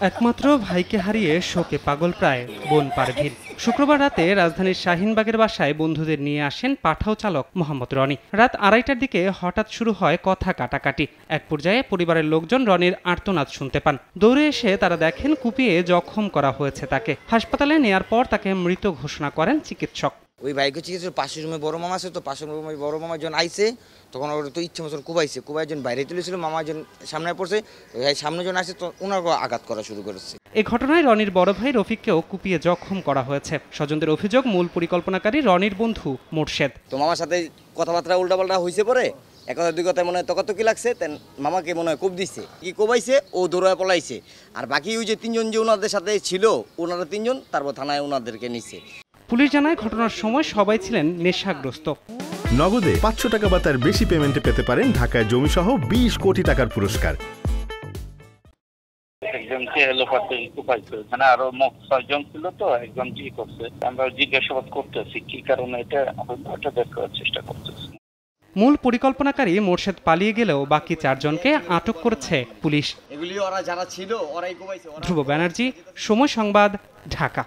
একমাত্র ভাইকে হারিয়ে শোকে পাগল প্রায় বোন পারভীর। শুক্রবার রাতে রাজধানীর শাহিনবাগের বাসায় বন্ধুদের নিয়ে আসেন পাঠাও চালক মোহাম্মদ রনি। রাত 2:30টার দিকে হঠাৎ শুরু হয় কথা কাটাকাটি। এক পর্যায়ে পরিবারের লোকজন রনির আর্তনাদ শুনতে পান। দৌড়ে এসে তারা দেখেন কুপিয়ে জখম করা হয়েছে তাকে। হাসপাতালে নেয়ার পর তাকে মৃত ঘোষণা করেন চিকিৎসক। ওই ভাইকে চিকিৎসা পাশের রুমে বড় মামা আছে, তো পাশের রুমে বড় মামা যখন আইছে তখন ওর তো ইচ্ছে মতন কুবাইছে, একজন বাইরে তুলেছিল, মামা যখন সামনে পড়ছে, ভাই সামনে যখন আসছে তো ওনার আঘাত করা শুরু করেছে। এই ঘটনায় রনির বড় ভাই রফিককেও কুপিয়ে জখম করা হয়েছে। স্বজনদের অভিযোগ, মূল পরিকল্পনাকারী রনির বন্ধু মোরশেদ। তো মামার সাথে কথাবার্তা উল্টাপাল্টা হয়েছে, পরে এক কথা দুই কথায় মনে হয় তকাতকি লাগছে, মামাকে মনে হয় কোপ দিচ্ছে, কি কোবাইছে, ও দৌড়ায় পলাইছে। আর বাকি ওই যে 3জন যে ওনাদের সাথে ছিল, ওনারা 3জন তারপর থানায় ওনাদেরকে নিচ্ছে। পুলিশ জানায় ঘটনার সময় সবাই ছিলেন নেশাগ্রস্ত। নগদে 500 টাকা বা তার বেশি পেমেন্টে পেতে পারেন ঢাকায় জমিসহ 20 কোটি টাকার পুরস্কার। একজনকে এলোপাতে কুপাইছে, মানে আরো 6জন ছিল, তো একজন কি করছে আমরা জিজ্ঞাসাবাদ করতেছি কি কারণে এটা দেখার চেষ্টা করতেছি। মূল পরিকল্পনাকারী মোরশেদ পালিয়ে গেলেও বাকি 4 জনকে আটক করেছে পুলিশ। এগুলি ওরা যারা ছিল ওরাই কুপাইছে। ধ্রুব ব্যানার্জি, সময় সংবাদ, ঢাকা।